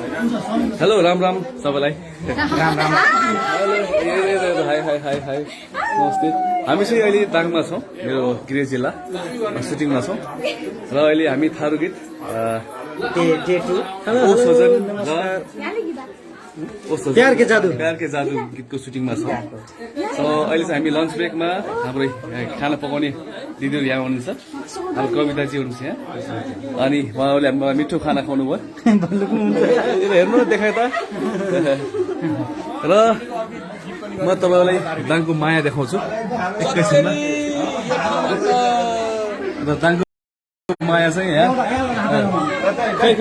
Hello Ram Ram सबैलाई Ram Ram hello hi high high high नमस्ते हामी चाहिँ अहिले दाङमा छौँ मेरो गृह जिल्ला सुटिङमा छौँ र अहिले हामी थारू गीत प्यार के जादू गीतको सुटिङमा छौँ। अहिले चाहिँ हामी लन्च ब्रेकमा हाम्रो खाना पकाउने दिदीहरू यहाँ हुनुहुन्छ। अब कविताजी हुनुहुन्छ यहाँ अनि उहाँहरूले हामीलाई मिठो खाना खुवाउनु भयो हेर्नु न देखाए त र म तपाईँलाई दाङको माया देखाउँछु एकैछिनमा र दाङको माया चाहिँ यहाँ खै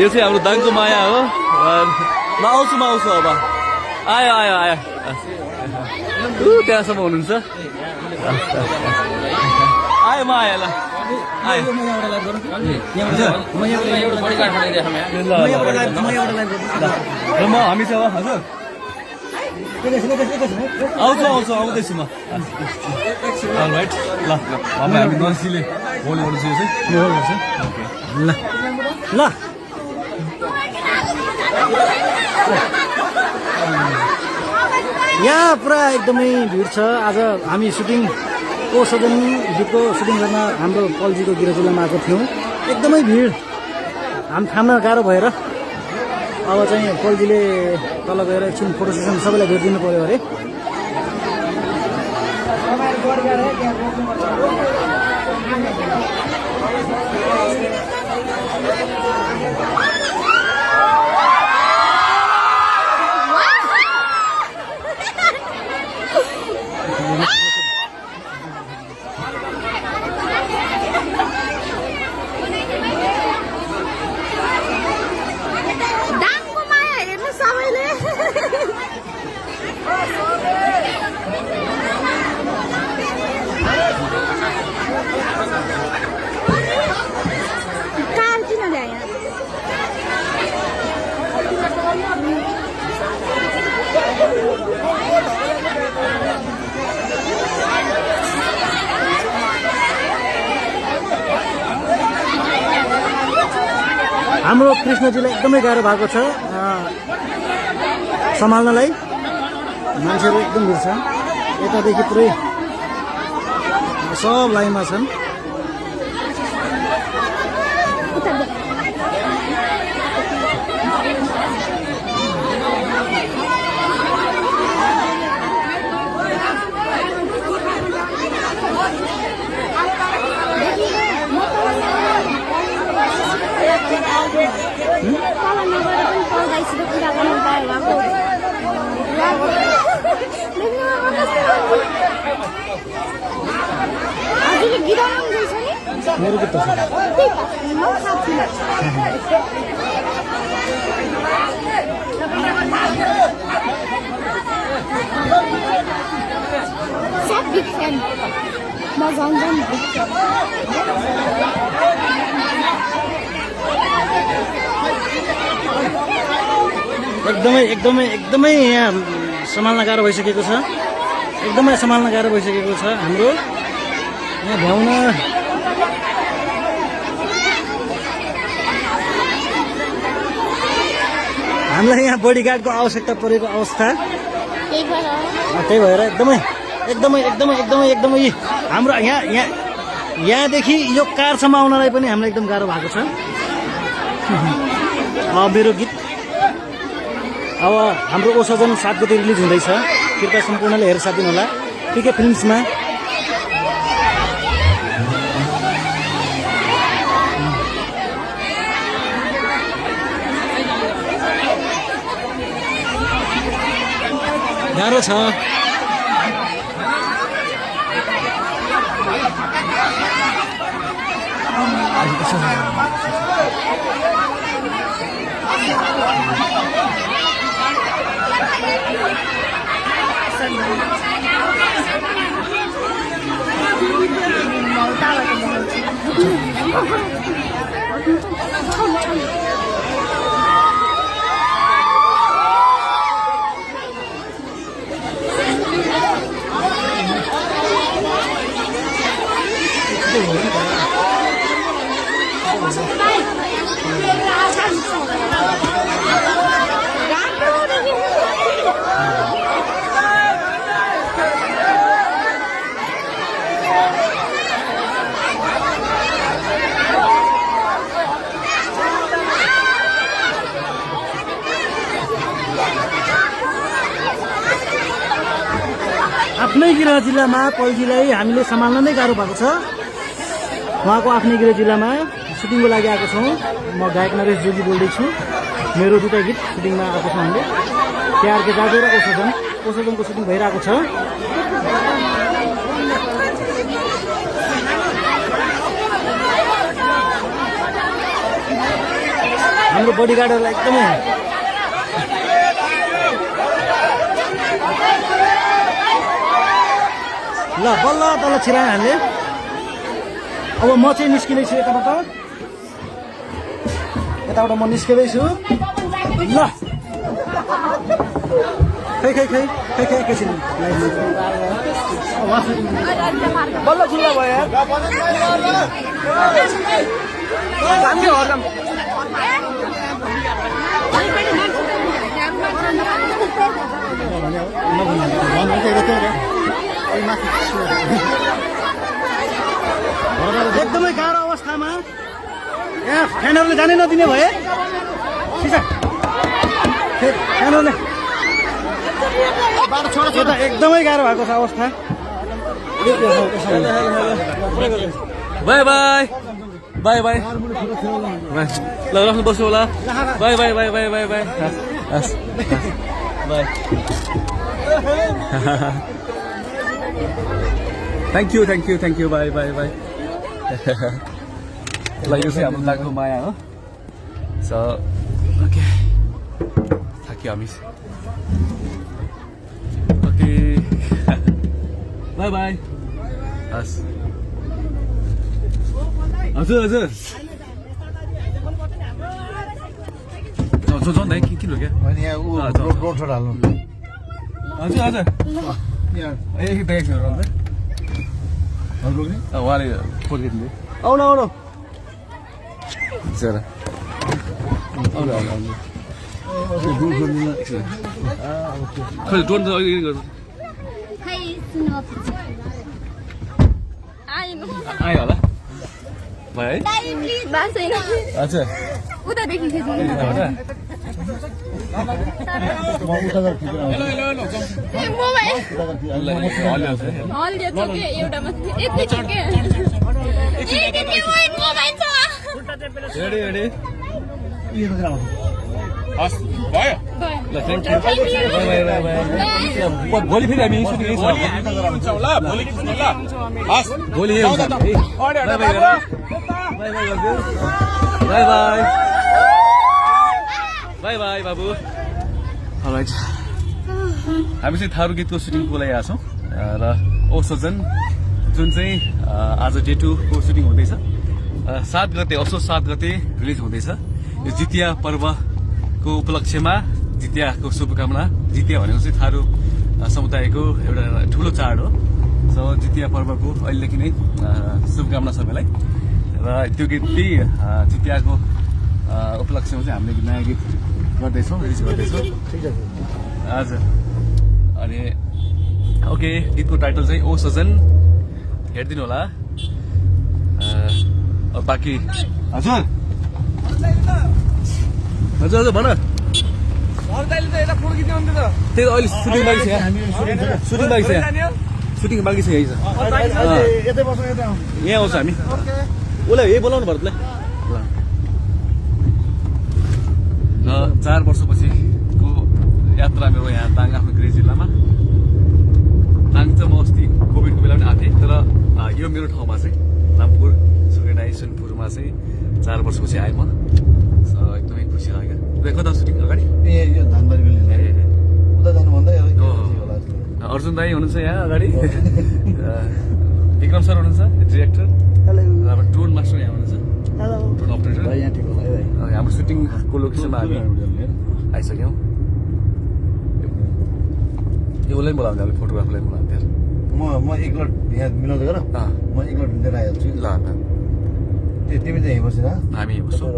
यो चाहिँ हाम्रो दाङको माया हो। म आउँछु अब आयो आयो आयो त्यहाँसम्म हुनुहुन्छ आयो म आयो ल म हामी चाहिँ हजुर आउँदैछु म राइट ल हामी नर्सीले बोल्नु गर्दैछु ल ल यहाँ पुरा एकदमै भिड छ। आज हामी सुटिङ सदन गीतको सुटिङ गर्न हाम्रो पल्जीको गृह जिल्लामा आएको थियौँ। एकदमै भिड हामी थाम्न गाह्रो भएर अब चाहिँ पल्जीले तल गएर एकछिन फोटो सेसन सबैलाई भेटिदिनु पऱ्यो अरे। हाम्रो कृष्णजीलाई एकदमै गाह्रो भएको छ सम्हाल्नलाई। मान्छेहरू एकदम भिड छ यतादेखि पुरै सब लाइनमा छन्। मेरो गीत सब बिग फ्यान म झन्झन एकदमै यहाँ सम्हाल्न गाह्रो भइसकेको छ। एकदमै सम्हाल्न गाह्रो भइसकेको छ। हाम्रो यहाँ भ्याउन हामीलाई यहाँ बडीगार्डको आवश्यकता परेको अवस्था। त्यही भएर एकदमै हाम्रो यहाँदेखि यो कारसम्म आउनलाई पनि हामीलाई एकदम गाह्रो भएको छ। मेरो गीत अब हाम्रो ओसजन 7 गते रिलिज हुँदैछ। कृपया सम्पूर्णले हेरेर साथ दिनुहोला पिके फिल्म्समा। गाह्रो छ। आफ्नै गृह जिल्लामा पल्जीलाई हामीले सम्हाल्न नै गाह्रो भएको छ। उहाँको आफ्नै गृह जिल्लामा सुटिङको लागि आएको छौँ। म गायक नरेश जोगी बोल्दैछु। मेरो दुईटा गीत सुटिङमा आएको छ। हामीले प्यार के जादु र ओसोजनको सुटिङ भइरहेको छ। हाम्रो बडीगार्डहरूलाई एकदमै ल बल्ल तल छिरायौँ हामीले। अब म चाहिँ निस्किँदैछु यताबाट म निस्किँदैछु। ल खै एकैछिन बल्ल खुल्ला भयो एकदमै गाह्रो अवस्थामा यहाँ फ्यानहरूले जानै नदिने भए फ्यानहरूले एकदमै गाह्रो भएको छ अवस्था। बाई बाई बाई बाई ल राख्नु बस्नु होला। By by by by by by by thank you by by by ल यो चाहिँ हाम्रो लाग्दो माया हो। सो ओके थाक्यो हामी। ओके बाई बाई हस् हजुर हजुर झन् किन हो क्या रोड छोड हाल्नु हजुर हजुर एकछिन उहाँले फर्किदिनु आउनु खोइ ड्रोन त अहिले गर्छ आयो होला भयो है अच्छा उतादेखि भोलि फेरि हामी भोलि बाई बाई बाई बाई बाबु। राइट हामी चाहिँ थारू गीतको सुटिङको लागि आएको छौँ र ओसोजन जुन चाहिँ आज डे 2 को सुटिङ हुँदैछ। 7 गते असोज 7 गते रिलिज हुँदैछ। यो जितिया पर्वको उपलक्ष्यमा जितियाको शुभकामना। जितिया भनेको चाहिँ थारू समुदायको एउटा ठुलो चाड हो। सो जितिया पर्वको अहिलेदेखि नै शुभकामना सबैलाई। र त्यो गीत जितियाको उपलक्ष्यमा चाहिँ हामीले नयाँ गीत गर्दैछौँ रिलिज गर्दैछौँ। हजुर अनि ओके गीतको टाइटल चाहिँ ओ सजन हेरिदिनु होला। बाँकी हजुर हजुर हजुर भन त्यही अहिले सुटिङ बाँकी छ सुटिङ बाँकी छ सुटिङ बाँकी छ यही छ यहाँ आउँछ हामी उसलाई यही बोलाउनु पर्छ ल 4 वर्षपछिको यात्रा मेरो यहाँ ताङ आफ्नो गृह जिल्लामा। ताङ चाहिँ म अस्ति कोभिडको बेला पनि आएको थिएँ तर यो मेरो ठाउँमा चाहिँ रामपुर सुर्खेडाई सुनपुरमा चाहिँ 4 वर्षपछि आएँ म। एकदमै खुसी लाग्यो। कता सुटिङ अगाडि यो धानबारी उता जानुभन्दा अर्जुन दाई हुनुहुन्छ यहाँ अगाडि विक्रम सर हुनुहुन्छ डिरेक्टर। अब ड्रोन मास्टर यहाँ हुनुहुन्छ ड्रोन अपरेटर। हाम्रो सुटिङको लोकेसनमा हामी आइसक्यौँ। यो उसलाई बोलाउँछ हामीले फोटोग्राफरलाई बोलाउँथ्यो। म एकलट यहाँ मिलाउँदै गर म एकलट लिएर आइहाल्छु। ल तिमी चाहिँ यहीँ बसेर हामी बस्छौँ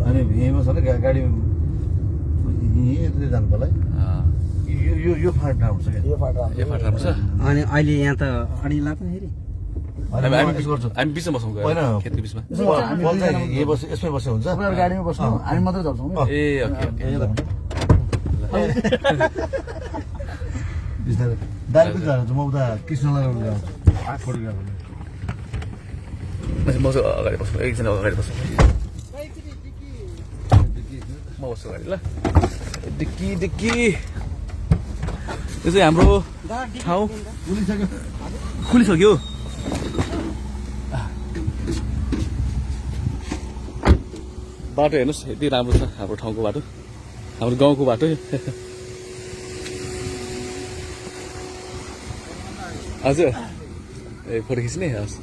अनि यहीँ बसेर गाडी यहीँ जानु पर्ला। यो फाट राम्रो छ यो फाट राम्रो छ। अनि अहिले यहाँ त अडिला त फेरि हामी बिचमा बसौँ खेतको बिचमा यसमै बस्यो हुन्छ गाडीमा बस्नु हामी मात्रै चल्छौँ। ए ओके ओके दाइ पनि जान्छ म उता कृष्णलाई फोटोग्राफर म चाहिँ अगाडि बस्नु एकजना अगाडि बस्नु म बस्छु अगाडि ल डिक्की डिक्की यो चाहिँ हाम्रो ठाउँ खुलिसक्यो बाटो हेर्नुहोस् यति राम्रो छ हाम्रो ठाउँको बाटो हाम्रो गाउँको बाटो हजुर ए फोटो खिच्ने हस्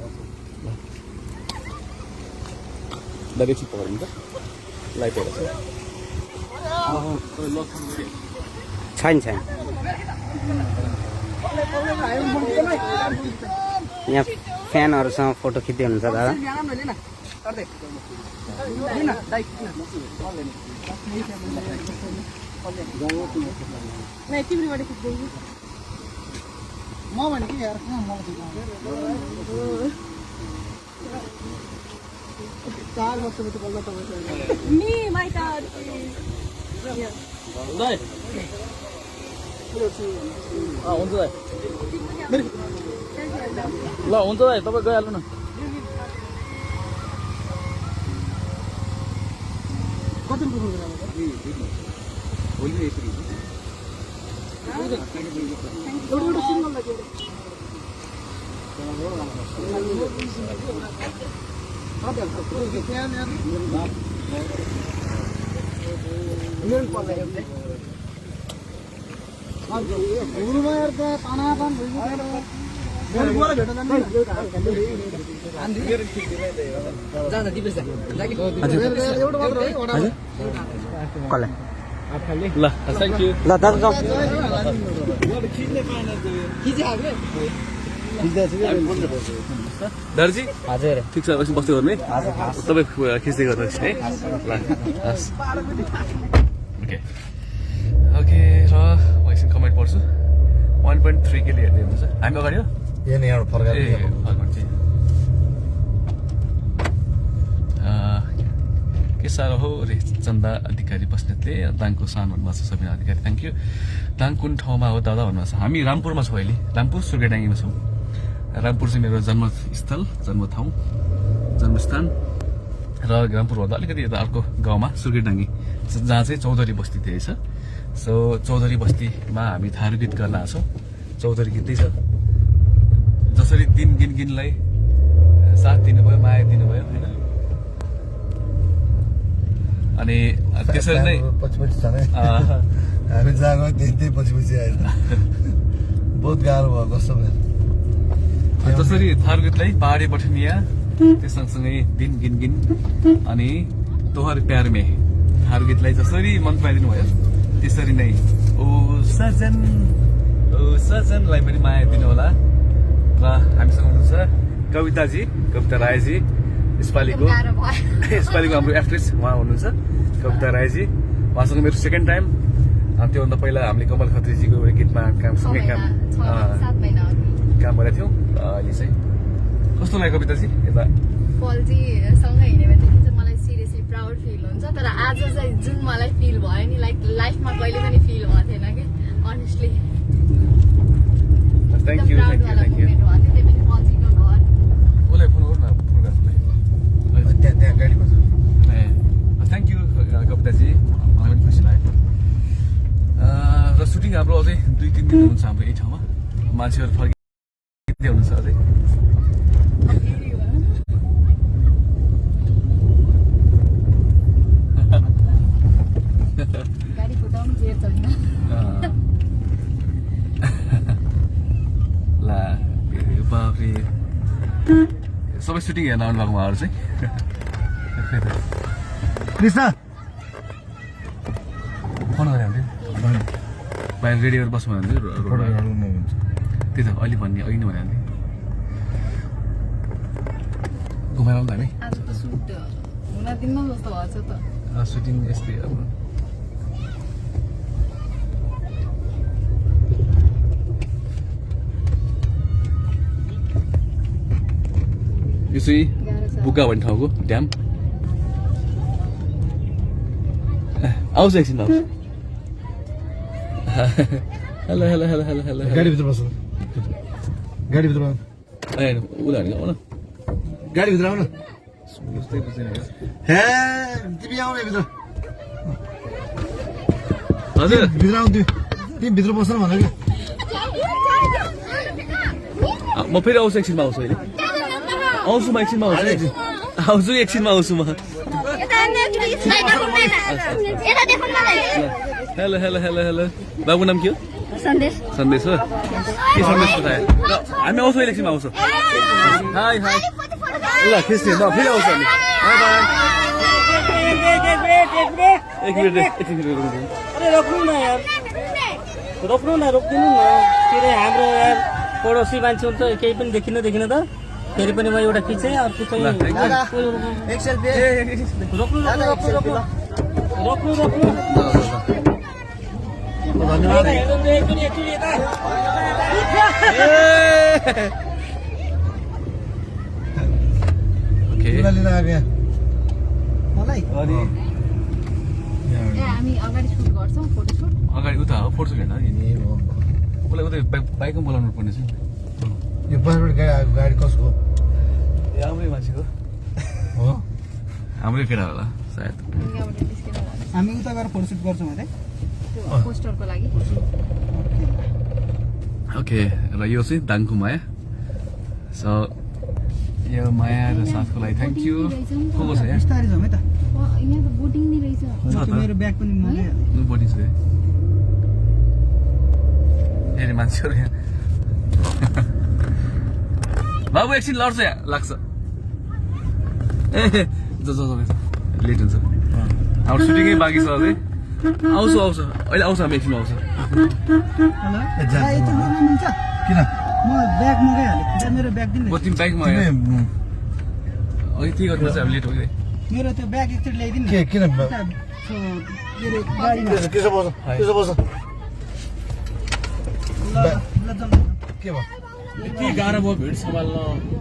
दाइ एकछिन पक्रिनु त लाइट हेरेको छैन छैन यहाँ फ्यानहरूसँग फोटो खिच्दै हुनुहुन्छ दादा Me, my God. दाइ हुन्छ दाइ ल हुन्छ दाइ तपाईँ गइहाल्नु न कसलाई ल थ्याङ्क यू ल दादा जाउँ दार्जी हजुर ठिक छ एकछिन बस्दै गर्नु है तपाईँ खिच्दै गर्नुहोस् है ल हस् ओके ओके र म एकछिन कमेन्ट पढ्छु 1.3 के लिए हेर्दै हुनुहुन्छ हामी अगाडि हो यहाँ यहाँबाट फर्काएर ए फर्काउनु चाहिँ के साह्रो हो रे चन्दा अधिकारी बस्नेतले दाङको सान भन्नुभएको छ सबिना अधिकारी थ्याङ्क यू दाङ कुन ठाउँमा हो दादा भन्नुभएको छ हामी रामपुरमा छौँ अहिले रामपुर सुर्खेडाङ्गीमा छौँ रामपुर चाहिँ मेरो जन्मस्थल जन्मठाउँ जन्मस्थान र रामपुरभन्दा अलिकति यता अर्को गाउँमा सुर्खेडाङ्गी जहाँ चाहिँ चौधरी बस्ती थिएछ सो चौधरी बस्तीमा हामी थारू गीत गर्न आएको छौँ चौधरी गीतै छ जसरी दिन गिनगिनलाई साथ दिनुभयो माया दिनुभयो होइन अनि त्यसरी नै पछि पछि छ नै हामी जहाँ गयो त्यही पछि पछि आएर बहुत गाह्रो भयो कस्तो भयो जसरी थारू गीतलाई पहाडी बठनिया त्यो सँगसँगै दिन गिनगिन अनि तोहर प्यार में थारू गीतलाई जसरी मन पाइदिनु भयो त्यसरी नै ओ सजनलाई पनि माया दिनु होला र हामीसँग हुनुहुन्छ कविताजी कविता राईजी यसपालिको हाम्रो एक्ट्रेस उहाँ हुनुहुन्छ कविता राईजी उहाँसँग मेरो सेकेन्ड टाइम त्योभन्दा पहिला हामीले कमल खत्रीजीको एउटा गीतमा सँगै काम गरेका थियौँ अहिले चाहिँ कस्तो लाग्यो कविताजी यता पलजीसँग हिँड्यो भनेदेखि चाहिँ मलाई सिरियसली प्राउड फिल हुन्छ तर आज चाहिँ जुन मलाई फिल भयो नि लाइक लाइफमा कहिले पनि फिल भएको थिएन कि अनेस्टली थ्याङ्क यू प्राउड वाला मोमेन्ट भयो त्यो पनि पलजीको घर उसलाई फोन गर्नु न फोटोग्राफरलाई त्यहाँ गाडीमा छ थ्याङ्क यू कविताजी मलाई पनि खुसी लाग्यो र सुटिङ हाम्रो अझै 2-3 दिन हुन्छ हाम्रो यही ठाउँमा मान्छेहरू फर्किँदै हुनुहुन्छ अझै गाडी फुटाउनु केयर छैन ला बाफ्रे सबै सुटिङ हेर्न आउनु भएको उहाँहरू चाहिँ कृष्ण फोन गरे भने बाहिर रेडियोहरू बस्नु भने त्यही त अहिले भन्ने अहिले नै भने घुमाएर आउँदा हामी आज त सुट हुन दिन्न जस्तो भएको छ त सुटिङ यस्तै अब यो चाहिँ बुका भन्ने ठाउँको ड्याम आउँछ एकछिन आउँछ hello hello hello hello hello गाडीभित्र बस्नु गाडीभित्र आउनु उनीहरू आउन गाडीभित्र आउनु हे तिमी आउनु भित्र हजुर भित्र आउनु तिमी भित्र बस्नु भनेको म फेरि आउँछु एकछिनमा आउँछु अहिले आउँछु म एकछिनमा आउँछु एकछिनमा आउँछु म हेलो हेलो हेलो हेलो बाबुको नाम के हो सन्देश सन्देश हो के सन्देश पठायो हामी आउँछौँ अहिले एकछिनमा आउँछौँ हाई हाई ल खिच्ने ल फेरि आउँछ हामी बाई बाई एक मिनट एकछिन अरे रोक्नु न यार रोक्दिनु न के अरे हाम्रो यार पडोसी मान्छे हुन्छ केही पनि देखिन त फेरि पनि म एउटा खिचेँ अर्को चाहिँ एक सेल्फी रोक्नु धन्यवाद लिएर आएको यहाँ मलाई हामी अगाडि सुट गर्छौँ फोटोसुट अगाडि उता हो फोटो हेर्न उसलाई उता बाइकमा बोलाउनु पर्ने छ यो बसबाट गाडी कसको हाम्रै मान्छेको हो हाम्रै केटा होला सायद यहाँबाट निस्केर हामी उता गएर फोटोसुट गर्छौँ अरे त्यो पोस्टरको लागि ओके र यो चाहिँ दाङको माया सो यो माया र साथको लागि थ्याङ्क यू को छ यहाँ बिस्तारै जाउँ है त यहाँ त बोटिङ नै रहेछ मेरो ब्याग पनि मगाइहालेँ बोटिङ छ हेरे मान्छेहरू यहाँ बाबु एकछिन लड्छ यहाँ लाग्छ ए लेट हुन्छ हाम्रो सुटिङै बाँकी छ अझै आउँछु अहिले आउँछ हामी एकछिनमा आउँछ किन म ब्याग मगाइहालेँ मेरो ब्याग दिनु म तिमी बाइकमा अघि त्यही गर्नु चाहिँ हामी लेट भइदिएँ मेरो त्यो ब्याग एकचोटि ल्याइदिनु के किन त्यसो बस के भयो यति गाह्रो भयो भिड सम्हाल्न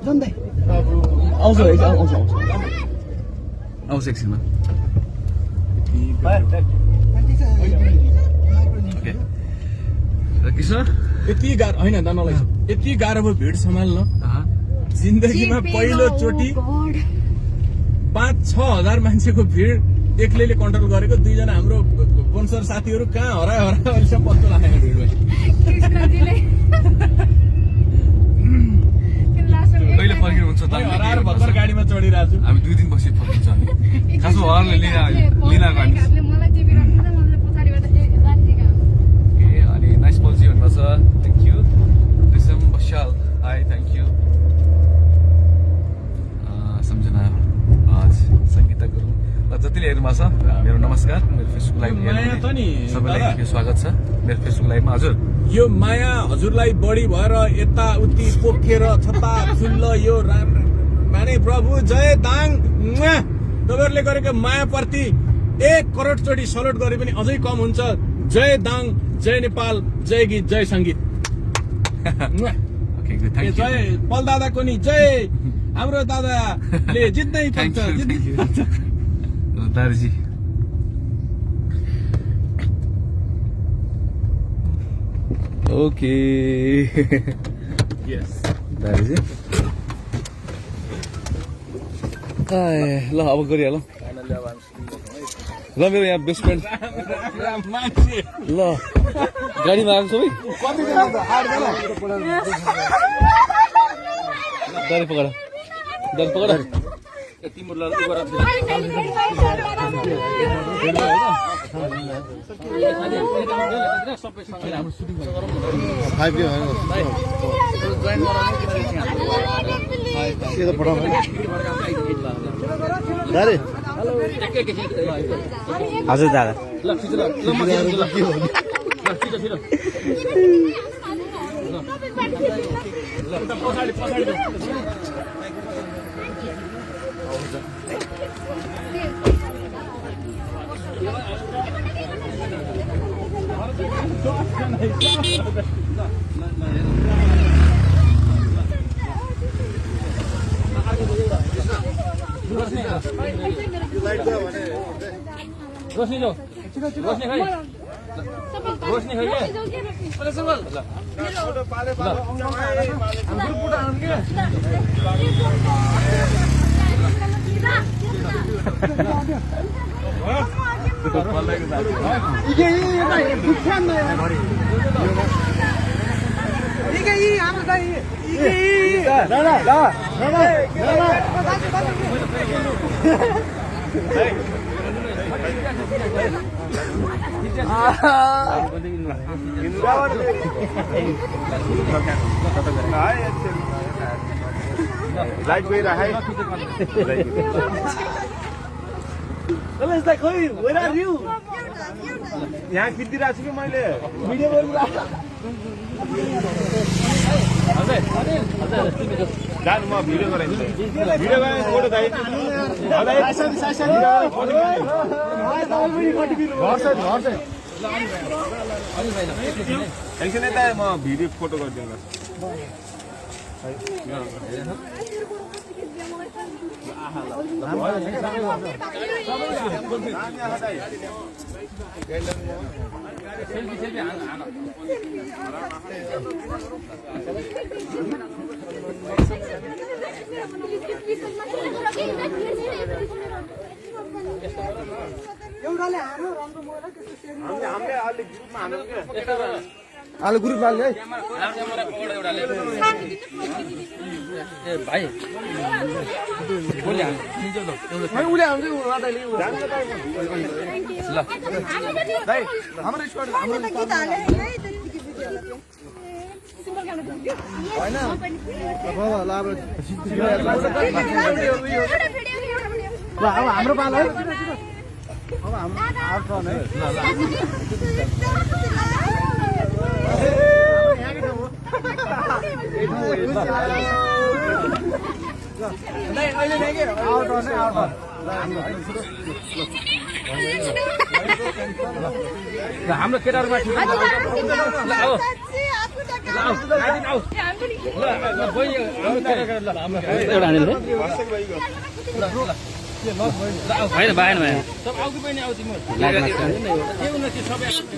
जन्दै आउँछ एकछिनमा कृष्ण यति गाह्रो होइन दानालाई यति गाह्रो भयो भिड सम्हाल्न जिन्दगीमा पहिलोचोटि 5-6 हजार मान्छेको भिड एक्लैले कन्ट्रोल गरेको दुईजना हाम्रो स्पोन्सर साथीहरू कहाँ हरायो अहिलेसम्म पत्तो लागेको भिडमा कहिले फर्किनुहुन्छ त हराएर भर्खर गाडीमा चढिरहेको छु हामी 2 दिन पछि फर्किन्छ हामी खासमा उहाँहरूले लिन आएको हामी मलाई टिभी राख्नु त मलाई पछाडिबाट लान्थेका ए अनि नाइस पोल्सी भन्नुभएको छ थ्याङ्क यू रिसम बसाल hi thank you Samjhana Sangita Gurung र जतिले हेर्नु भएको छ मेरो नमस्कार मेरो फेसबुक लाइभ सबैलाई स्वागत छ मेरो फेसबुक लाइभमा हजुर यो माया हजुरलाई बढी भएर यताउति पोखेर छता फुल्ल यो माने प्रभु जय दाङ तपाईँहरूले गरेको मायाप्रति 1 करोड चोटि सल्युट गरे पनि अझै कम हुन्छ जय दाङ जय नेपाल जय गीत जय सङ्गीत ओके गुड थ्याङ्क यू जय पल दादाको नि जय हाम्रो दादाले जित्नै थ्याङ्क पर्छ यू दार्जी ओके यस दार्जी ल अब गरिहालौँ ल मेरो यहाँ बेस्ट फ्रेन्ड मान्छे ल गाडीमा आएको सबै दारी पकड तिम्रो हजुर दादा रोशनी खाइए लाइट गइरहेको यहाँ खिचिरहेको छु कि मैले भिडियो जानु म भिडियो गराइदिन्छु भिडियो गरे फोटो एकछिन यता म भिडियो फोटो गरिदिनु आलु ग्रुप हाल्ने है भाइ हाम्रो पालो है हाम्रो केटाहरूमा होइन भएन भएन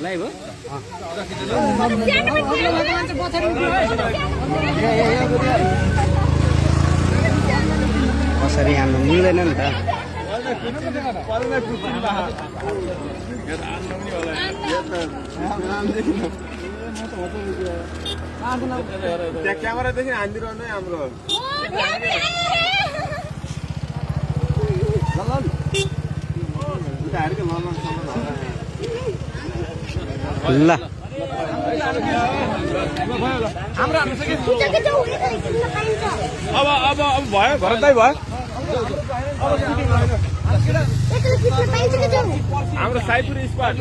लाइभ हो कसरी हाल्नु मिल्दैन नि त त्यहाँ क्यामेरादेखि हानिदिनु हाम्रो ल अब भयो भरतै भयो हाम्रो साइपुर spot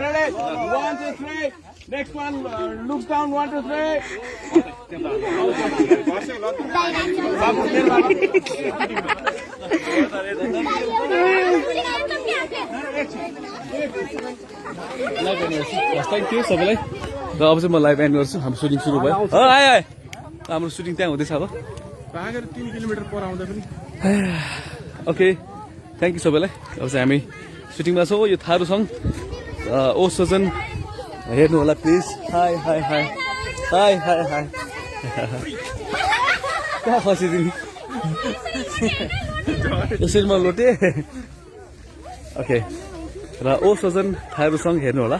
Ready? 1, 2, 3. Next one, looks down. 1, 2, 3. Thank you सबैलाई र अब चाहिँ म लाइभ एन्ड गर्छु हाम्रो सुटिङ सुरु भयो आए हाम्रो सुटिङ त्यहाँ हुँदैछ अब 3 किलोमिटर पर आउँदा पनि ओके थ्याङ्क यू सबैलाई अब चाहिँ हामी सुटिङमा छौँ यो थारू सङ ओ सजन हेर्नु होला please high high high high high high कहाँ फसिदिनु यसरी म लोटे ओके र ओ सजन थारू सङ हेर्नु होला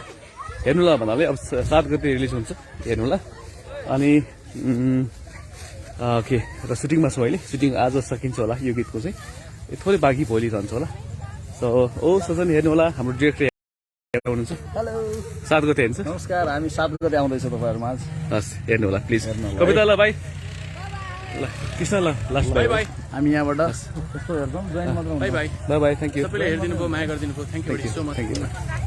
भन्नाले अब 7 गते रिलिज हुन्छ हेर्नु होला अनि ओके र सुटिङमा छु अहिले सुटिङ आज सकिन्छ होला यो गीतको चाहिँ थोरै बाँकी भोलि रहन्छ होला सो ओ सजन हेर्नु होला हाम्रो डिरेक्टर हुनुहुन्छ हेलो 7 गते हेर्नुहुन्छ नमस्कार हामी 7 गते आउँदैछौँ तपाईँहरूमा आज हस् हेर्नु होला प्लिज कविता ल भाइ ल कृष्ण ल लास्ट बाई बाई हामी यहाँबाट कस्तो हेर्छौँ जोइन मात्र by by by by thank you सबैले हेरिदिनु भयो माया गरिदिनु भयो thank you so much thank you